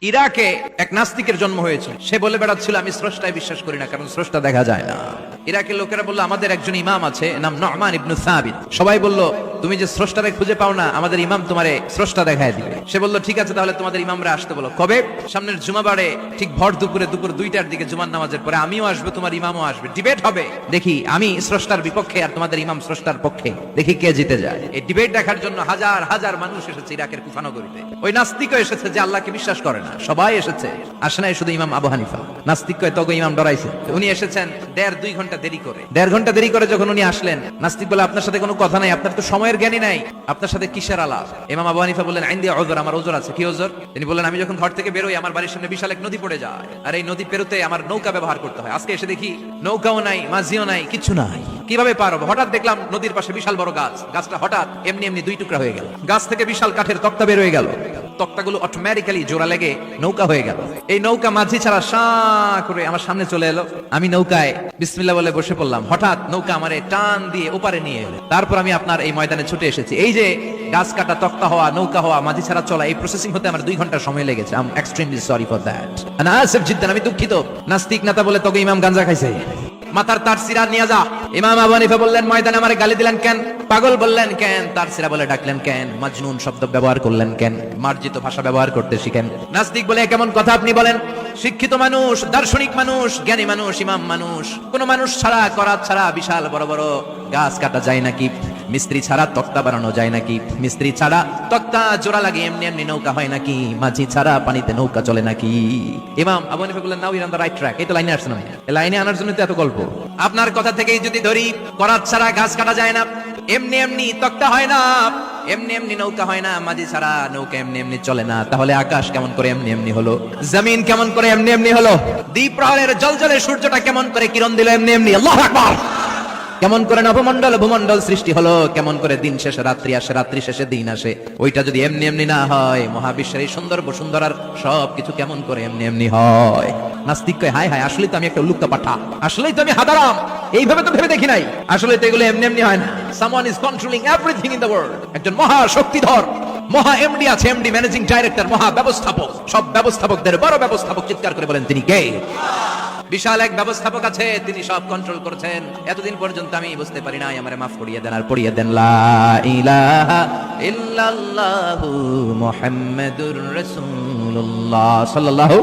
ইরাকে এক নাস্তিকের জন্ম হয়েছিল। সে বলে বেড়াচ্ছিল আমি স্রষ্টায় বিশ্বাস করি না, কারণ স্রষ্টা দেখা যায় না। ইরাকের লোকেরা বলল আমাদের একজন ইমাম আছে, নাম নুমান ইবনে সাবিত। সবাই বলল তুমি যে স্রষ্টারে খুঁজে পাও না, আমাদের ইমাম তোমারে স্রষ্টা দেখায় দিবে। সে বলল ঠিক আছে, তাহলে তোমাদের ইমামরা আসতে বলো। কবে? সামনের জুমাবারে ঠিক ভর দুপুরে, দুপুর 2টার দিকে জুমার নামাজের পরে আমিও আসবো, তোমার ইমামও আসবে, ডিবেট হবে। দেখি আমি স্রষ্টার বিপক্ষে আর তোমাদের ইমাম স্রষ্টার পক্ষে, দেখি কে জিতে যায়। এই ডিবেট দেখার জন্য হাজার হাজার মানুষ এসেছে ইরাকের কুফা নগরীতে। ওই নাস্তিকও এসেছে যে আল্লাহকে বিশ্বাস করে না, সবাই এসেছে। আসে নাই শুধু ইমাম আবু হানিফা। নাস্তিক কয় তগো ইমাম ডরাইছে। উনি এসেছেন 1.5-2 ঘন্টা দেরি করে। 1.5 ঘন্টা দেরি করে যখন উনি আসলেন, নাস্তিক বলে আপনার সাথে কোনো কথা নাই, আপনার তো সময়ের জ্ঞানই নাই, আপনার সাথে কিসের আলাপ? ইমাম আবু হানিফা বললেন আইন্দি উযর, আমার উযর আছে। কি উযর? তিনি বললেন আমি যখন ঘর থেকে বেরোই আমার বাড়ির সামনে বিশাল এক নদী পড়ে যায়, আর এই নদী পেরোতে আমার নৌকা ব্যবহার করতে হয়। আজকে এসে দেখি নৌকাও নাই, মাঝিও নাই, কিছু নাই, কিভাবে পার হবো? হঠাৎ দেখলাম নদীর পাশে বিশাল বড় গাছ, গাছটা হঠাৎ এমনি এমনি 2 টুকরা হয়ে গেল। গাছ থেকে বিশাল কাঠের তক্তা বের হয়ে গেল, তক্তাগুলো অটোমেটিক্যালি জোড়া লেগে নৌকা হয়ে গেল। এই নৌকা মাঝি ছাড়া সাঁ করে আমার সামনে চলে এলো। আমি নৌকায় বিসমিল্লাহ বলে বসে পড়লাম। হঠাৎ নৌকা আমারে টান দিয়ে ওপারে নিয়ে এলো। তারপর আমি আপনার এই ময়দানে ছুটে এসেছি। এই যে গাছ কাটা, তক্তা হওয়া, নৌকা হওয়া, মাঝি ছাড়া চলা, এই প্রসেসিং হতে আমার 2 ঘন্টা সময় লেগেছে। I am extremely sorry for that. আনা আসিফ জিদ্দান, আমি দুঃখিত। নাস্তিক নেতা বলে তোকে ইমাম গাঞ্জা খাইছে, মাথার তার সিরা নিয়ে যা। ইমাম আবু হানিফা বললেন ময়দানে আমারে গালি দিলেন কেন? পাগল বললেন কেন? তার সিরা বলে ডাকলেন কেন? মাজনুন শব্দ ব্যবহার করলেন কেন? মার্জিত ভাষা ব্যবহার করতে শিখেন। নাস্তিক বলে কেমন কথা আপনি বলেন? শিক্ষিত মানুষ, দার্শনিক মানুষ, জ্ঞানী মানুষ, ইমাম মানুষ, কোন মানুষ ছাড়া, করাত ছাড়া বিশাল বড় বড় গাছ কাটা যায় নাকি? মিস্ত্রি ছাড়া তক্তা বানানো যায় নাকি? মিস্ত্রি ছাড়া তক্তা জোড়া লাগে এমনি এমনি নৌকা হয় নাকি? মাঝি ছাড়া পানিতে নৌকা চলে নাকি? ইমাম আবু হানিফা বললেন now you on the right track. এই তো লাইনে আসছেন, এই লাইনে আনার জন্য তো এত গল্প। আপনার কথা থেকেই যদি ধরি, করাত ছাড়া গাছ কাটা যায় না, এমনি এমনি তক্তা হয় না, এমনি এমনি নৌকা হয় না, মাঝি ছাড়া নৌকা এমনি এমনি চলে না, তাহলে আকাশ কেমন করে এমনি এমনি হলো? জমিন কেমন করে এমনি এমনি হলো? দ্বীপ প্রহরের জলজলে সূর্যটা কেমন করে কিরণ দিল এমনি এমনি? আল্লাহু আকবার। কেমন করে নবমণ্ডল ভূমণ্ডল সৃষ্টি হলো? কেমন করে দিন শেষে রাত্রি আসে, রাত্রি শেষে দিন আসে? ওইটা যদি এমনি এমনি না হয়, মহাবিশ্বের এই সুন্দর বসুন্ধরার সবকিছু কেমন করে এমনি এমনি হয়? নাস্তিক কয় হায় হায়, আসলেই তো আমি একটা উল্লুক্কা পাঠা, আসলেই তো আমি হাদারাম, এইভাবে তো ভেবে দেখি নাই। আসলে তো এগুলো এমনি এমনি হয় না। Someone is controlling everything in the world. একজন মহা শক্তিধর মহা এমডি আছে, এমডি ম্যানেজিং ডাইরেক্টর, মহা ব্যবস্থাপক, সব ব্যবস্থাপকদের বড় ব্যবস্থাপক। চিৎকার করে বলেন তিনি কে? বিশাল এক ব্যবস্থাপক আছে, তিনি সব কন্ট্রোল করছেন। এতদিন পর্যন্ত আমি বুঝতে পারি নাই, আমারে মাফ করিয়ে দেন। আর পড়িয়ে দেন লা ইলাহা ইল্লাল্লাহু মুহাম্মাদুর রাসূলুল্লাহ সাল্লাল্লাহু